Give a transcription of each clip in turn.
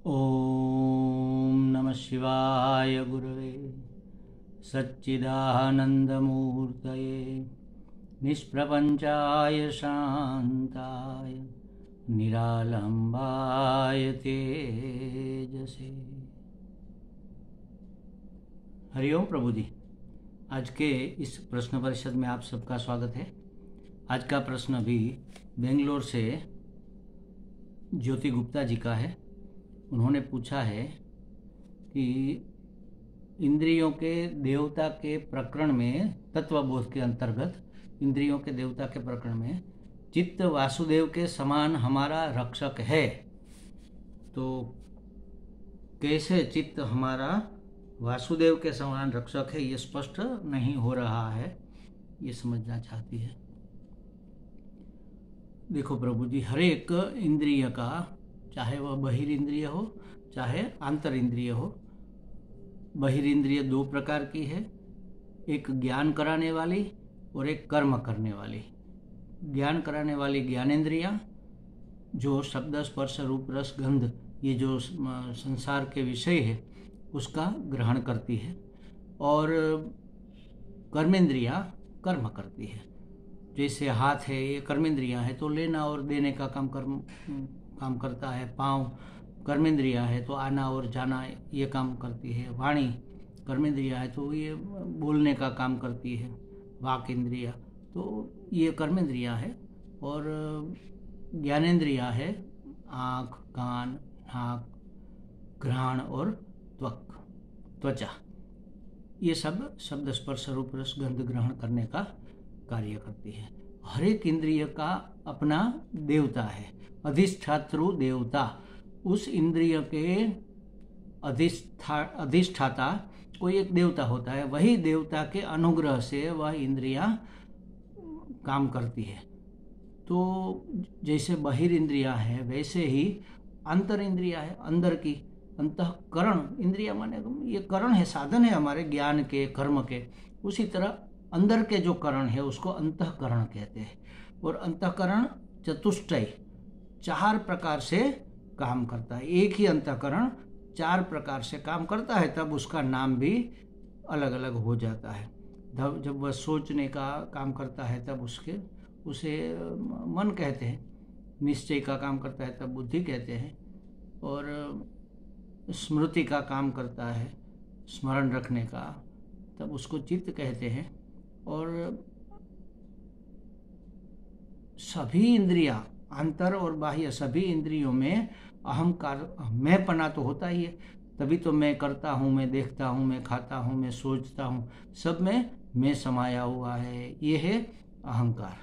ओम नमः शिवाय गुरवे सच्चिदानंदमूर्तये निष्प्रपंचाय शांताय निरालंबाय तेजसे। हरिओम प्रभु जी। आज के इस प्रश्न परिषद में आप सबका स्वागत है। आज का प्रश्न भी बेंगलोर से ज्योति गुप्ता जी का है। उन्होंने पूछा है कि इंद्रियों के देवता के प्रकरण में, तत्वबोध के अंतर्गत इंद्रियों के देवता के प्रकरण में चित्त वासुदेव के समान हमारा रक्षक है, तो कैसे चित्त हमारा वासुदेव के समान रक्षक है, ये स्पष्ट नहीं हो रहा है, ये समझना चाहती है। देखो प्रभु जी, हर एक इंद्रिय का, चाहे वह बहिर्ंद्रिय हो चाहे आंतर इंद्रिय हो, बहिर्ंद्रिय दो प्रकार की है, एक ज्ञान कराने वाली और एक कर्म करने वाली। ज्ञान कराने वाली ज्ञानेंद्रियां जो शब्द स्पर्श रूप रस गंध, ये जो संसार के विषय है उसका ग्रहण करती है, और कर्मेंद्रियां कर्म करती है। जैसे हाथ है, ये कर्मेंद्रियां है तो लेना और देने का काम करता है। पाँव कर्मेंद्रिया है तो आना और जाना ये काम करती है। वाणी कर्मेंद्रिया है तो ये बोलने का काम करती है। वाक इंद्रिया तो ये कर्मेंद्रिया है, और ज्ञानेंद्रिया है आँख, कान, नाक, घ्राण और त्वचा। ये सब शब्द स्पर्श रूप रस गंध ग्रहण करने का कार्य करती है। हर एक इंद्रिय का अपना देवता है, अधिष्ठातृ देवता। उस इंद्रिय के अधिष्ठाता कोई एक देवता होता है, वही देवता के अनुग्रह से वह इंद्रियां काम करती है। तो जैसे बहिर्ंद्रियां है वैसे ही अंतर इंद्रिया है, अंदर की। अंतःकरण इंद्रिया माने ये करण है, साधन है हमारे ज्ञान के, कर्म के। उसी तरह अंदर के जो करण है उसको अंतःकरण कहते हैं। और अंतःकरण चतुष्टय, चार प्रकार से काम करता है। एक ही अंतःकरण चार प्रकार से काम करता है, तब उसका नाम भी अलग अलग हो जाता है। जब वह सोचने का काम करता है तब उसे मन कहते हैं। निश्चय का काम करता है तब बुद्धि कहते हैं। और स्मृति का काम करता है, स्मरण रखने का, तब उसको चित्त कहते हैं। और सभी इंद्रियां, अंतर और बाह्य सभी इंद्रियों में अहंकार, मैंपना तो होता ही है। तभी तो मैं करता हूँ, मैं देखता हूँ, मैं खाता हूँ, मैं सोचता हूँ, सब में मैं समाया हुआ है, ये है अहंकार।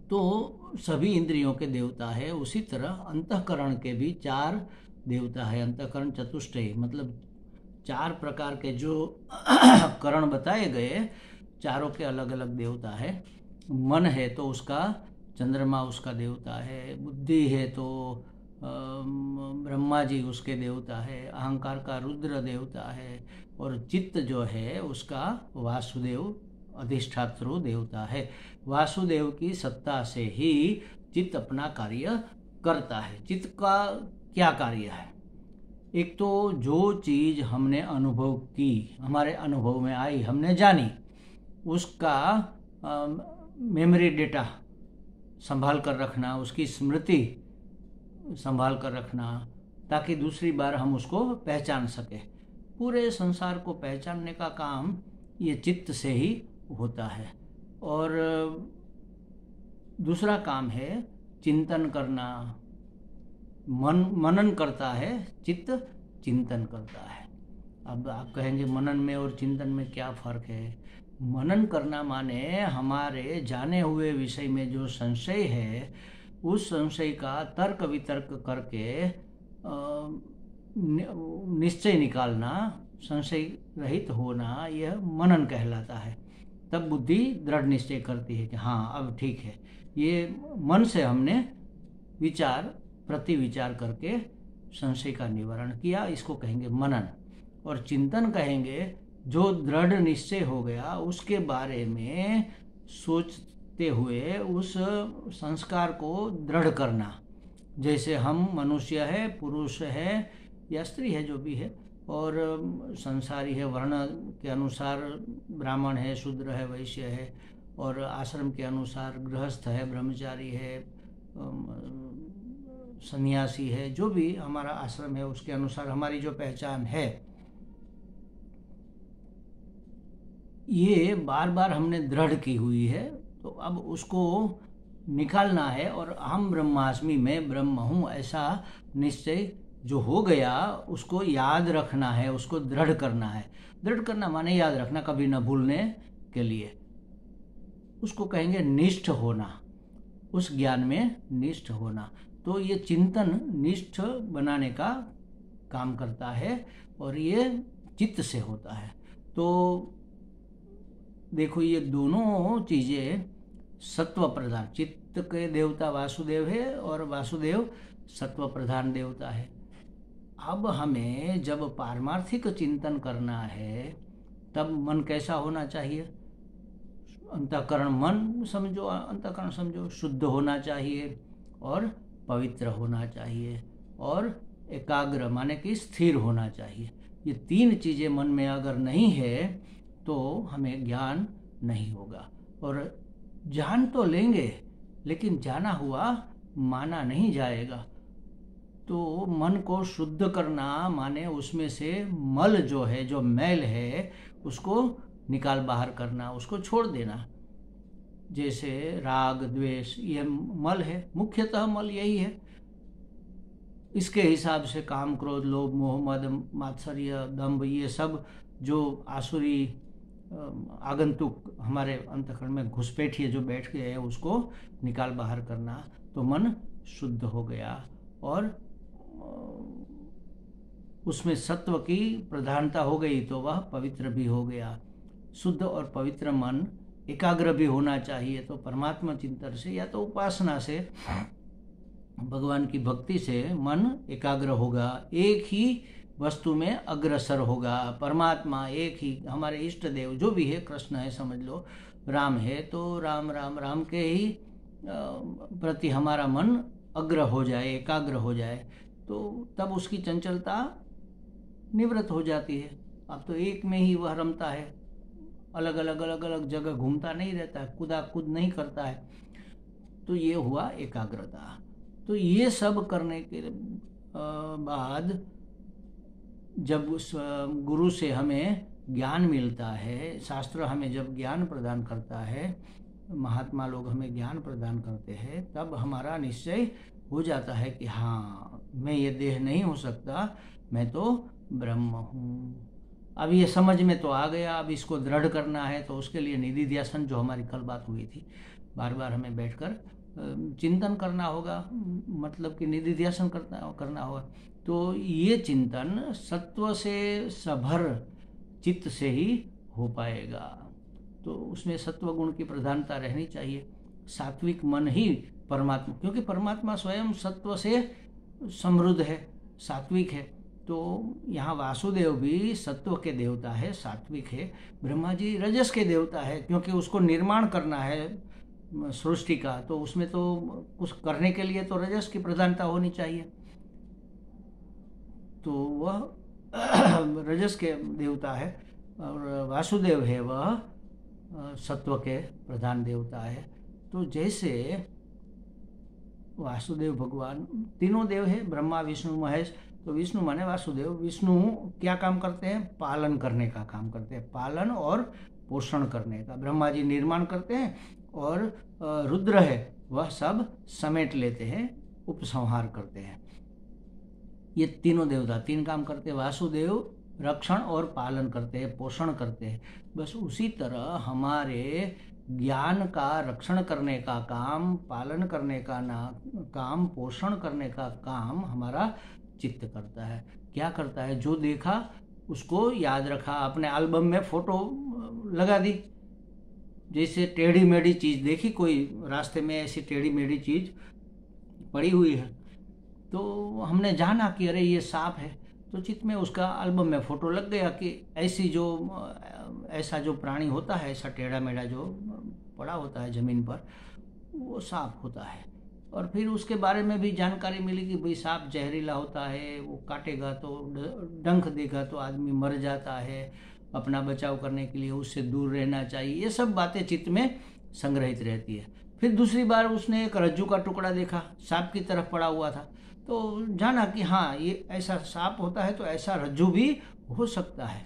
तो सभी इंद्रियों के देवता है। उसी तरह अंतःकरण के भी चार देवता है। अंतःकरण चतुष्टय मतलब चार प्रकार के जो करण बताए गए, चारों के अलग अलग देवता है। मन है तो उसका चंद्रमा उसका देवता है, बुद्धि है तो ब्रह्मा जी उसके देवता है, अहंकार का रुद्र देवता है, और चित्त जो है उसका वासुदेव अधिष्ठातृ देवता है। वासुदेव की सत्ता से ही चित्त अपना कार्य करता है। चित्त का क्या कार्य है? एक तो जो चीज हमने अनुभव की, हमारे अनुभव में आई, हमने जानी, उसका मेमोरी डेटा संभाल कर रखना, उसकी स्मृति संभाल कर रखना, ताकि दूसरी बार हम उसको पहचान सके। पूरे संसार को पहचानने का काम ये चित्त से ही होता है। और दूसरा काम है चिंतन करना। मनन करता है, चित्त चिंतन करता है। अब आप कहेंगे मनन में और चिंतन में क्या फर्क है? मनन करना माने हमारे जाने हुए विषय में जो संशय है, उस संशय का तर्क वितर्क करके निश्चय निकालना, संशय रहित होना, यह मनन कहलाता है। तब बुद्धि दृढ़ निश्चय करती है कि हाँ अब ठीक है। ये मन से हमने विचार प्रति विचार करके संशय का निवारण किया, इसको कहेंगे मनन। और चिंतन कहेंगे जो दृढ़ निश्चय हो गया, उसके बारे में सोचते हुए उस संस्कार को दृढ़ करना, जैसे हम मनुष्य है, पुरुष है या स्त्री है, जो भी है, और संसारी है, वर्ण के अनुसार ब्राह्मण है, शूद्र है, वैश्य है, और आश्रम के अनुसार गृहस्थ है, ब्रह्मचारी है, सन्यासी है, जो भी हमारा आश्रम है उसके अनुसार हमारी जो पहचान है, ये बार बार हमने दृढ़ की हुई है। तो अब उसको निकालना है, और अहम ब्रह्मास्मि, मैं ब्रह्म हूँ, ऐसा निश्चय जो हो गया उसको याद रखना है, उसको दृढ़ करना है। दृढ़ करना माने याद रखना, कभी न भूलने के लिए। उसको कहेंगे निष्ठ होना, उस ज्ञान में निष्ठ होना। तो ये चिंतन निष्ठ बनाने का काम करता है, और ये चित्त से होता है। तो देखो, ये दोनों चीज़ें सत्व प्रधान, चित्त के देवता वासुदेव है और वासुदेव सत्व प्रधान देवता है। अब हमें जब पारमार्थिक चिंतन करना है तब मन कैसा होना चाहिए? अंतःकरण, मन समझो, अंतःकरण समझो, शुद्ध होना चाहिए और पवित्र होना चाहिए, और एकाग्र माने कि स्थिर होना चाहिए। ये तीन चीज़ें मन में अगर नहीं है तो हमें ज्ञान नहीं होगा। और जान तो लेंगे लेकिन जाना हुआ माना नहीं जाएगा। तो मन को शुद्ध करना माने उसमें से मल जो है, जो मैल है, उसको निकाल बाहर करना, उसको छोड़ देना। जैसे राग द्वेष, ये मल है, मुख्यतः मल यही है। इसके हिसाब से काम, क्रोध, लोभ, मोह, मद, मात्सर्य, दंभ, ये सब जो आसुरी आगंतुक हमारे अंतःकरण में घुसपैठिए जो बैठ गए हैं, उसको निकाल बाहर करना। तो मन शुद्ध हो गया, और उसमें सत्व की प्रधानता हो गई, तो वह पवित्र भी हो गया। शुद्ध और पवित्र मन एकाग्र भी होना चाहिए। तो परमात्मा चिंतन से या तो उपासना से, भगवान की भक्ति से मन एकाग्र होगा, एक ही वस्तु में अग्रसर होगा। परमात्मा एक ही, हमारे इष्ट देव जो भी है, कृष्ण है समझ लो, राम है, तो राम राम राम के ही प्रति हमारा मन अग्र हो जाए, एकाग्र हो जाए, तो तब उसकी चंचलता निवृत्त हो जाती है। अब तो एक में ही वह रमता है, अलग अलग जगह घूमता नहीं रहता है, कूदा कूद नहीं करता है। तो ये हुआ एकाग्रता। तो ये सब करने के बाद जब उस गुरु से हमें ज्ञान मिलता है, शास्त्र हमें जब ज्ञान प्रदान करता है, महात्मा लोग हमें ज्ञान प्रदान करते हैं, तब हमारा निश्चय हो जाता है कि हाँ, मैं ये देह नहीं हो सकता, मैं तो ब्रह्म हूँ। अब ये समझ में तो आ गया। अब इसको दृढ़ करना है, तो उसके लिए निधिध्यासन, जो हमारी कल बात हुई थी, बार बार हमें बैठकर चिंतन करना होगा, मतलब कि निधिध्यासन करना होगा। तो ये चिंतन सत्व से सभर चित्त से ही हो पाएगा। तो उसमें सत्व गुण की प्रधानता रहनी चाहिए। सात्विक मन ही परमात्मा, क्योंकि परमात्मा स्वयं सत्व से समृद्ध है, सात्विक है। तो यहाँ वासुदेव भी सत्व के देवता है, सात्विक है। ब्रह्मा जी रजस के देवता है, क्योंकि उसको निर्माण करना है सृष्टि का, तो उसमें तो कुछ करने के लिए तो रजस की प्रधानता होनी चाहिए। तो वह रजस के देवता है, और वासुदेव है वह सत्व के प्रधान देवता है। तो जैसे वासुदेव भगवान, तीनों देव है, ब्रह्मा विष्णु महेश। तो विष्णु माने वासुदेव। विष्णु क्या काम करते हैं? पालन करने का काम करते हैं, पालन और पोषण करने का। ब्रह्मा जी निर्माण करते हैं, और रुद्र है वह सब समेट लेते हैं, उपसंहार करते हैं। ये तीनों देवता तीन काम करते हैं। वासुदेव रक्षण और पालन करते हैं, पोषण करते हैं। बस उसी तरह हमारे ज्ञान का रक्षण करने का काम, पालन करने का काम, पोषण करने का काम हमारा चित्त करता है। क्या करता है? जो देखा उसको याद रखा, अपने एल्बम में फोटो लगा दी। जैसे टेढ़ी मेढ़ी चीज़ देखी, कोई रास्ते में ऐसी टेढ़ी मेढ़ी चीज़ पड़ी हुई है, तो हमने जाना कि अरे ये सांप है, तो चित्त में उसका एल्बम में फोटो लग गया कि ऐसा जो प्राणी होता है, ऐसा टेढ़ा मेढ़ा जो पड़ा होता है जमीन पर, वो सांप होता है। और फिर उसके बारे में भी जानकारी मिली कि भाई सांप जहरीला होता है, वो काटेगा तो डंक देगा तो आदमी मर जाता है, अपना बचाव करने के लिए उससे दूर रहना चाहिए। ये सब बातें चित्त में संग्रहित रहती है। फिर दूसरी बार उसने एक रज्जू का टुकड़ा देखा, सांप की तरफ पड़ा हुआ था, तो जाना कि हाँ ये ऐसा सांप होता है तो ऐसा रज्जू भी हो सकता है।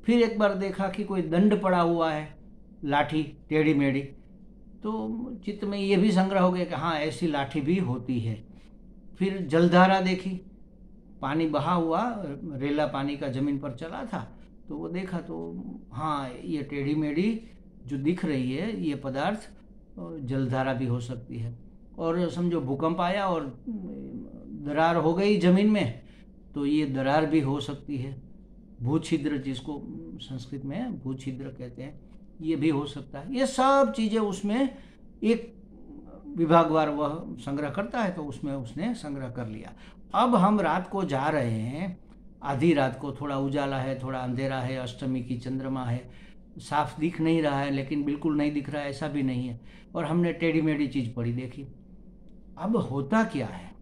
फिर एक बार देखा कि कोई दंड पड़ा हुआ है, लाठी टेढ़ी मेढ़ी, तो चित्त में ये भी संग्रह हो गया कि हाँ ऐसी लाठी भी होती है। फिर जलधारा देखी, पानी बहा हुआ, रेला पानी का जमीन पर चला था, तो वो देखा तो हाँ ये टेढ़ी मेढ़ी जो दिख रही है ये पदार्थ जलधारा भी हो सकती है। और समझो भूकंप आया और दरार हो गई जमीन में, तो ये दरार भी हो सकती है। भूछिद्र, जिसको संस्कृत में भूछिद्र कहते हैं, ये भी हो सकता है। ये सब चीज़ें उसमें एक विभागवार वह संग्रह करता है, तो उसमें उसने संग्रह कर लिया। अब हम रात को जा रहे हैं, आधी रात को, थोड़ा उजाला है थोड़ा अंधेरा है, अष्टमी की चंद्रमा है, साफ दिख नहीं रहा है लेकिन बिल्कुल नहीं दिख रहा है ऐसा भी नहीं है, और हमने टेढ़ी मेढ़ी चीज़ पड़ी देखी। अब होता क्या है,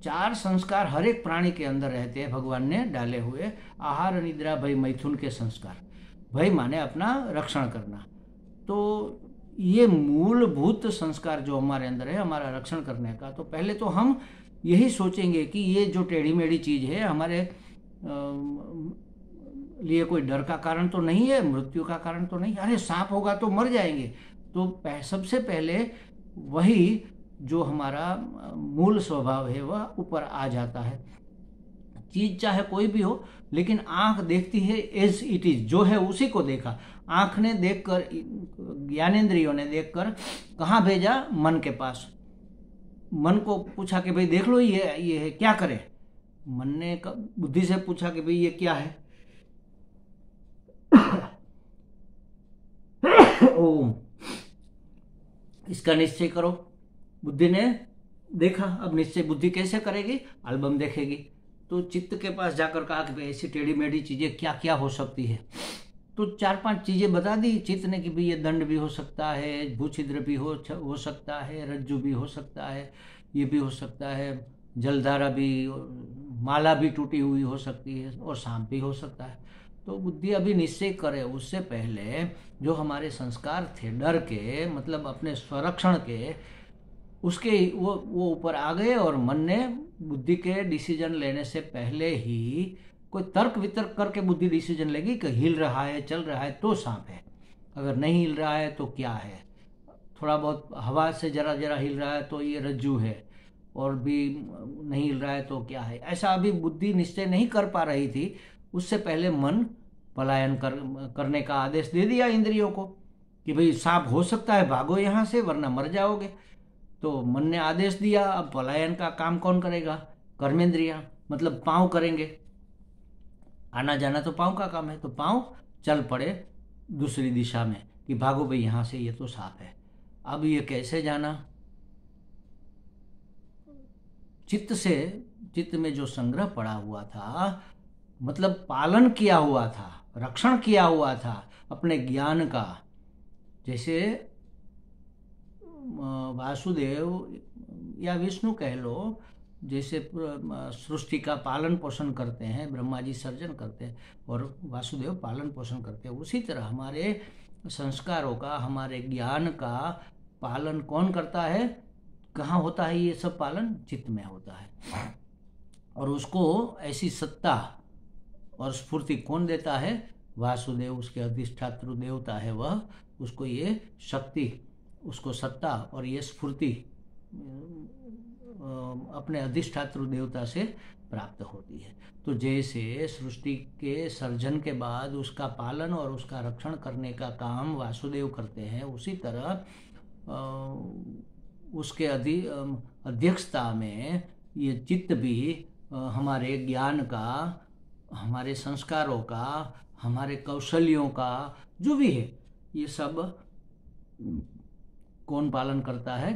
4 संस्कार हर एक प्राणी के अंदर रहते हैं, भगवान ने डाले हुए। आहार, निद्रा, भय, मैथुन के संस्कार। भय माने अपना रक्षण करना, तो ये मूलभूत संस्कार जो हमारे अंदर है हमारा रक्षण करने का, तो पहले तो हम यही सोचेंगे कि ये जो टेढ़ी मेढ़ी चीज़ है हमारे लिए कोई डर का कारण तो नहीं है, मृत्यु का कारण तो नहीं, अरे सांप होगा तो मर जाएंगे। तो सबसे पहले वही जो हमारा मूल स्वभाव है वह ऊपर आ जाता है। चीज चाहे कोई भी हो, लेकिन आंख देखती है एज इट इज, जो है उसी को देखा। आंख ने देखकर, ज्ञानेंद्रियों ने देखकर कहाँ भेजा, मन के पास। मन को पूछा कि भाई देख लो ये है, क्या करे। मन ने बुद्धि से पूछा कि भाई ये क्या है। ओम, इसका निश्चय करो। बुद्धि ने देखा, अब निश्चय बुद्धि कैसे करेगी, एल्बम देखेगी। तो चित्त के पास जाकर कहा कि भाई ऐसी टेढ़ी मेढ़ी चीजें क्या क्या हो सकती है। तो 4-5 चीजें बता दी चित्त ने कि भाई ये दंड भी हो सकता है, भूछिद्र भी हो सकता है, रज्जु भी हो सकता है, ये भी हो सकता है, जलधारा भी, माला भी टूटी हुई हो सकती है, और सांप भी हो सकता है। तो बुद्धि अभी निश्चय करे उससे पहले जो हमारे संस्कार थे डर के, मतलब अपने स्वरक्षण के, उसके वो ऊपर आ गए, और मन ने बुद्धि के डिसीजन लेने से पहले ही कोई तर्क वितर्क करके बुद्धि डिसीजन लेगी कि हिल रहा है, चल रहा है तो सांप है, अगर नहीं हिल रहा है तो क्या है, थोड़ा बहुत हवा से जरा जरा हिल रहा है तो ये रज्जू है, और भी नहीं हिल रहा है तो क्या है। ऐसा अभी बुद्धि निश्चय नहीं कर पा रही थी, उससे पहले मन पलायन करने का आदेश दे दिया इंद्रियों को कि भाई सांप हो सकता है, भागो यहाँ से वरना मर जाओगे। तो मन ने आदेश दिया, अब पलायन का काम कौन करेगा, कर्मेंद्रिया, मतलब पांव करेंगे। आना जाना तो पांव का काम है, तो पांव चल पड़े दूसरी दिशा में कि भागो भाई यहाँ से, ये तो सांप है। अब ये कैसे जाना, चित्त में जो संग्रह पड़ा हुआ था, मतलब पालन किया हुआ था, रक्षण किया हुआ था अपने ज्ञान का। जैसे वासुदेव या विष्णु कह लो, जैसे सृष्टि का पालन पोषण करते हैं, ब्रह्मा जी सर्जन करते हैं और वासुदेव पालन पोषण करते हैं, उसी तरह हमारे संस्कारों का, हमारे ज्ञान का पालन कौन करता है, कहाँ होता है ये सब पालन, चित्त में होता है। और उसको ऐसी सत्ता और स्फूर्ति कौन देता है, वासुदेव, उसके अधिष्ठातृ देवता है वह, उसको ये शक्ति, उसको सत्ता और ये स्फूर्ति अपने अधिष्ठातृ देवता से प्राप्त होती है। तो जैसे सृष्टि के सर्जन के बाद उसका पालन और उसका रक्षण करने का काम वासुदेव करते हैं, उसी तरह उसके अध्यक्षता में ये चित्त भी हमारे ज्ञान का, हमारे संस्कारों का, हमारे कौशल्यों का, जो भी है, ये सब कौन पालन करता है,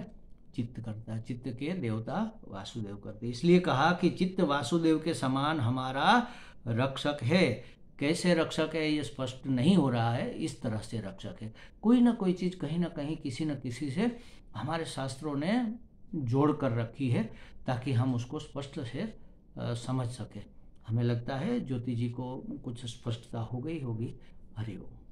चित्त करता है। चित्त के देवता वासुदेव करते, इसलिए कहा कि चित्त वासुदेव के समान हमारा रक्षक है। कैसे रक्षक है ये स्पष्ट नहीं हो रहा है, इस तरह से रक्षक है। कोई ना कोई चीज़ कहीं ना कहीं, किसी न किसी से हमारे शास्त्रों ने जोड़ कर रखी है ताकि हम उसको स्पष्ट से समझ सकें। हमें लगता है ज्योति जी को कुछ स्पष्टता हो गई होगी। हरि ओम।